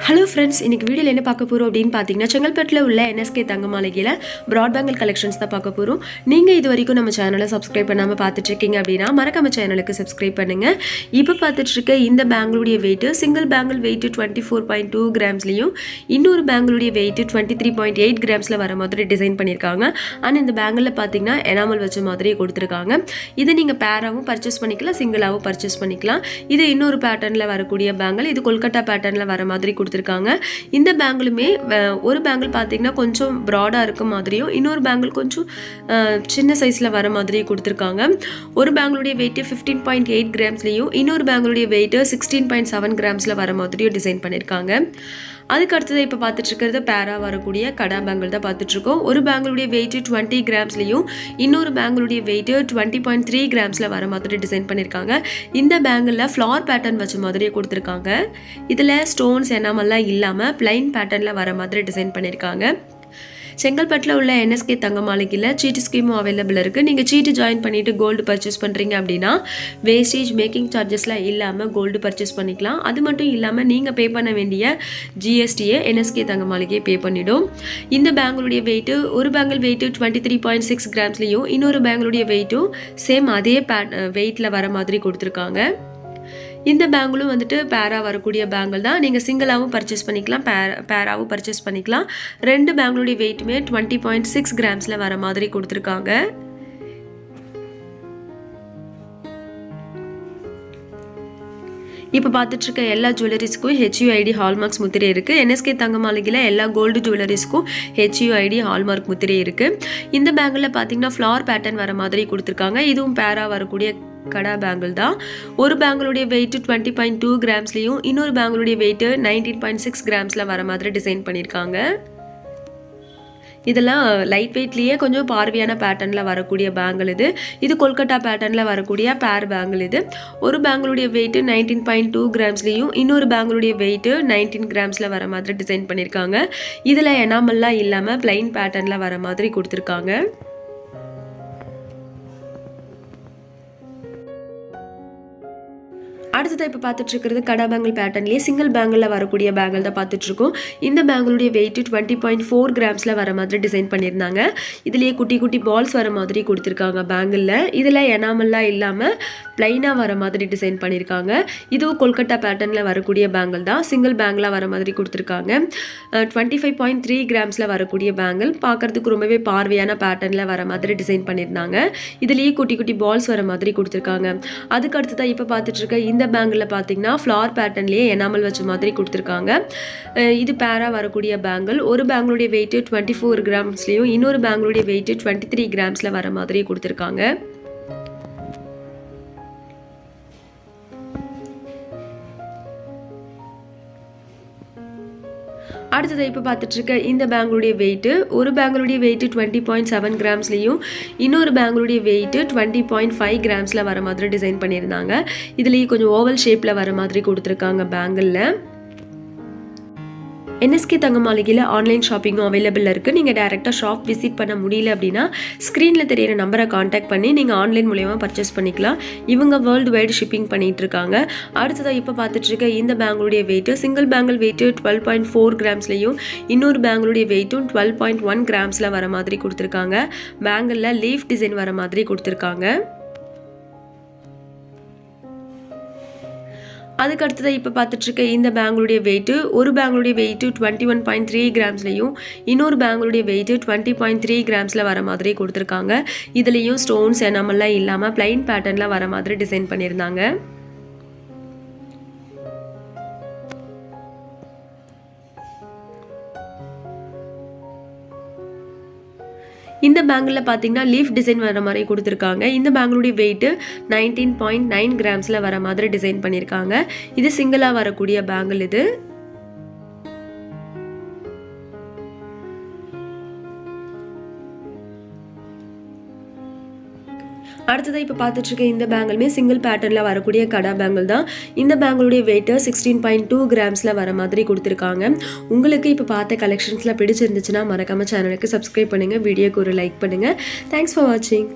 Hello friends, இன்னைக்கு வீடியோவில் என்ன பார்க்க போகிறோம் அப்படின்னு பார்த்தீங்கன்னா, செங்கல்பட்டில் உள்ள NSK தங்க மாளிகையில் ப்ராட் பேங்கிள் கலெக்ஷன்ஸ் தான் பார்க்க போகிறோம். நீங்கள் இது வரைக்கும் நம்ம சேனலை சப்ஸ்கிரைப் பண்ணாமல் பார்த்துட்ருக்கீங்க அப்படின்னா மறக்காம சேனலுக்கு சப்ஸ்கிரைப் பண்ணுங்கள். இப்போ பார்த்துட்ருக்க இந்த பேங்கிளுடைய வெயிட்டு சிங்கிள் பேங்கிள் வெயிட்டு 24.2 கிராம்ஸ்லையும் இன்னொரு பேங்கிளுடைய வெயிட்டு 23.8 கிராம்ஸில் வர மாதிரி டிசைன் பண்ணியிருக்காங்க. ஆனால் இந்த பேங்கிளில் பார்த்தீங்கன்னா எனாமல் வச்ச மாதிரியே கொடுத்துருக்காங்க. இதை நீங்கள் பேராகவும் பர்ச்சேஸ் பண்ணிக்கலாம், சிங்கிளாகவும் பர்ச்சேஸ் பண்ணிக்கலாம். இது இன்னொரு பேட்டர்னில் வரக்கூடிய பேங்கிள், இது கொல்கட்டா பேட்டர்னில் வர மாதிரி கொடுத்துருக்காங்க. இந்த பேங்கிளுமே ஒரு பேங்கிள் பார்த்தீங்கன்னா கொஞ்சம் ப்ராடாக இருக்க மாதிரியும் இன்னொரு பேங்கிள் கொஞ்சம் சின்ன சைஸில் வர மாதிரியும் கொடுத்துருக்காங்க. ஒரு பேங்கிளுடைய வெயிட்டு 15.8 கிராம்ஸ்லையும் இன்னொரு பேங்கிளுடைய வெயிட்டு 16.7 கிராம்ஸில் வர மாதிரியும் டிசைன் பண்ணியிருக்காங்க. அதுக்கு அடுத்தது இப்போ பார்த்துட்டு இருக்கிறது பேரா வரக்கூடிய கடா பேங்கிள் தான் பார்த்துட்ருக்கோம். ஒரு பேங்கிளுடைய வெயிட்டு 20 கிராம்ஸ்லையும் இன்னொரு பேங்கிளுடைய வெயிட்டு 20.3 கிராம்ஸில் வர மாதிரி டிசைன் பண்ணியிருக்காங்க. இந்த பேங்கிளில் ஃப்ளார் பேட்டர்ன் வச்ச மாதிரியே கொடுத்துருக்காங்க. இதில் ஸ்டோன்ஸ் எனாமெல்லாம் இல்லாமல் பிளைன் பேட்டர்னில் வர மாதிரி டிசைன் பண்ணியிருக்காங்க. செங்கல்பட்டில் உள்ள NSK தங்க மாளிகையில் சீட்டு ஸ்கீமும் அவைலபிள் இருக்குது. நீங்கள் சீட்டு ஜாயின் பண்ணிவிட்டு கோல்டு பர்ச்சேஸ் பண்ணுறீங்க அப்படின்னா வேஸ்டேஜ் மேக்கிங் சார்ஜஸ்லாம் இல்லாமல் கோல்டு பர்ச்சேஸ் பண்ணிக்கலாம். அது மட்டும் இல்லாமல் நீங்கள் பே பண்ண வேண்டிய GSTயை NSK தங்க மாளிகையை பே பண்ணிவிடும். இந்த பேங்கிளுடைய வெயிட்டு ஒரு பேங்கிள் வெயிட்டு 23.6 கிராம்ஸ்லையும் இன்னொரு பேங்கிளுடைய வெயிட்டும் சேம் அதே வெயிட்டில் வர மாதிரி கொடுத்துருக்காங்க. இந்த பேங்கிளும் வந்துட்டு பேரா வரக்கூடிய பேங்கிள் தான். நீங்கள் சிங்கிளாகவும் பர்ச்சேஸ் பண்ணிக்கலாம், பேராவும் பர்ச்சேஸ் பண்ணிக்கலாம். ரெண்டு பேங்கிளுடைய வெயிட்டுமே 20.6 கிராம்ஸில் வர மாதிரி கொடுத்துருக்காங்க. இப்போ பார்த்துட்டு இருக்க எல்லா ஜுவல்லரிஸ்க்கும் HUID ஹால்மார்க்ஸ் முத்திரை இருக்குது. NSK தங்க மாளிகையில் எல்லா கோல்டு ஜுவல்லரிஸ்க்கும் HUID ஹால்மார்க் முத்திரை இருக்குது. இந்த பேங்கில் பார்த்தீங்கன்னா ஃப்ளார் பேட்டர்ன் வர மாதிரி கொடுத்துருக்காங்க. இதுவும் பேரா வரக்கூடிய கடா பேங்கிள் தான். ஒரு பேங்கிளுடைய வெயிட்டு 20.2 கிராம்ஸ்லையும் இன்னொரு பேங்கிளுடைய வெயிட்டு 19.6 கிராம்ஸில் வர மாதிரி டிசைன் பண்ணியிருக்காங்க. இதெல்லாம் லைட் வெயிட்லேயே கொஞ்சம் பார்வையான பேட்டர்னில் வரக்கூடிய பேங்கிள் இது. இது கொல்கட்டா பேட்டர்னில் வரக்கூடிய பேர் பேங்கிள் இது. ஒரு பேங்கிளுடைய வெயிட்டு 19.2 கிராம்ஸ்லையும் இன்னொரு பேங்கிளுடைய வெயிட்டு 19 கிராம்ஸில் வர மாதிரி டிசைன் பண்ணியிருக்காங்க. இதில் எனாமெல்லாம் இல்லாமல் பிளைன் பேட்டர்னில் வர மாதிரி கொடுத்துருக்காங்க. அடுத்ததாக இப்போ பார்த்துட்டு இருக்கிறது கடா பேங்கிள் பேட்டர்ன்லேயே சிங்கிள் பேங்கிளில் வரக்கூடிய பேங்கிள் தான் பார்த்துட்ருக்கோம். இந்த பேங்கிளுடைய வெயிட்டு 20.4 கிராம்ஸில் வர மாதிரி டிசைன் பண்ணியிருந்தாங்க. இதுலேயே குட்டி குட்டி பால்ஸ் வர மாதிரி கொடுத்துருக்காங்க பேங்கிளில். இதில் எனாமெல்லாம் இல்லாமல் பிளைனாக வர மாதிரி டிசைன் பண்ணியிருக்காங்க. இதுவும் கொல்கட்டா பேட்டர்னில் வரக்கூடிய பேங்கிள் தான். சிங்கிள் பேங்கிளாக வர மாதிரி கொடுத்துருக்காங்க. 25.3 கிராம்ஸில் வரக்கூடிய பேங்கிள் பார்க்குறதுக்கு ரொம்பவே பார்வையான பேட்டர்னில் வர மாதிரி டிசைன் பண்ணியிருந்தாங்க. இதுலேயே குட்டி குட்டி பால்ஸ் வர மாதிரி கொடுத்துருக்காங்க. அதுக்கு அடுத்ததாக இப்போ பார்த்துட்டு இருக்க இந்த பேங்கில் பார்த்தீங்கன்னா ஃப்ளார் பேட்டர்ன்லேயே எனாமல் வச்ச மாதிரி கொடுத்துருக்காங்க. இது பேரா வரக்கூடிய பேங்கிள். ஒரு பேங்கிளுடைய வெயிட்டு 24 கிராம்ஸ்லையும் இன்னொரு பேங்கிளுடைய வெயிட்டு 23 கிராம்ஸில் வர மாதிரி கொடுத்துருக்காங்க. அடுத்தது இப்போ பார்த்துட்டு இருக்க இந்த பேங்கிளுடைய வெயிட்டு ஒரு பேங்கிளுடைய வெயிட்டு 20.7 கிராம்ஸ்லையும் இன்னொரு பேங்கிளுடைய வெயிட்டு 20.5 கிராம்ஸில் வர மாதிரி டிசைன் பண்ணியிருந்தாங்க. இதுலேயே கொஞ்சம் ஓவல் ஷேப்பில் வர மாதிரி கொடுத்துருக்காங்க பேங்கிளில். NSK தங்க மாளிகையில் ஆன்லைன் ஷாப்பிங்கும் அவைலபிள் இருக்குது. நீங்கள் டேரெக்டாக ஷாப் விசிட் பண்ண முடியல அப்படின்னா ஸ்க்ரீனில் தெரியிற நம்பரை காண்டாக்ட் பண்ணி நீங்கள் ஆன்லைன் மூலயமா பர்ச்சேஸ் பண்ணிக்கலாம். இவங்க வேர்ல்டு வைடு ஷிப்பிங் பண்ணிகிட்டு இருக்காங்க. அடுத்ததாக இப்போ பார்த்துட்டு இருக்க இந்த பேங்கிளுடைய வெயிட்டு சிங்கிள் பேங்கிள் வெயிட்டு 12.4 கிராம்ஸ்லையும் இன்னொரு பேங்கிளுடைய வெயிட்டும் 12.1 கிராம்ஸில் வர மாதிரி கொடுத்துருக்காங்க. பேங்கிளில் லீஃப் டிசைன் வர மாதிரி கொடுத்துருக்காங்க. அதுக்கு அடுத்தது இப்போ பார்த்துட்டு இருக்க இந்த பேங்கிளுடைய வெயிட்டு ஒரு பேங்கிளுடைய வெயிட்டு 21.3 கிராம்ஸ்லையும் இன்னொரு பேங்கிளுடைய வெயிட்டு 20.3 கிராம்ஸில் வர மாதிரி கொடுத்துருக்காங்க. இதுலேயும் ஸ்டோன்ஸ் எனாமெல்லாம் இல்லாமல் பிளைன் பேட்டர்னில் வர மாதிரி டிசைன் பண்ணியிருந்தாங்க. இந்த பேங்கில் பார்த்தீங்கன்னா லீஃப் டிசைன் வர மாதிரி கொடுத்துருக்காங்க. இந்த பேங்கிளுடைய வெயிட்டு 19.9 கிராம்ஸில் வர மாதிரி டிசைன் பண்ணியிருக்காங்க. இது சிங்கிளாக வரக்கூடிய பேங்கிள் இது. அடுத்ததாக இப்போ பார்த்துட்டு இருக்க இந்த பேங்கிளுமே சிங்கிள் பேட்டர்னில் வரக்கூடிய கடா பேங்கிள் தான். இந்த பேங்கிளுடைய வெயிட்டு 16.2 கிராம்ஸில் வர மாதிரி கொடுத்துருக்காங்க. உங்களுக்கு இப்போ பார்த்த கலெக்ஷன்ஸில் பிடிச்சிருந்துச்சுன்னா மறக்காமல் சேனலுக்கு சப்ஸ்கிரைப் பண்ணுங்கள், வீடியோக்கு ஒரு லைக் பண்ணுங்கள். தேங்க்ஸ் ஃபார் வாட்சிங்.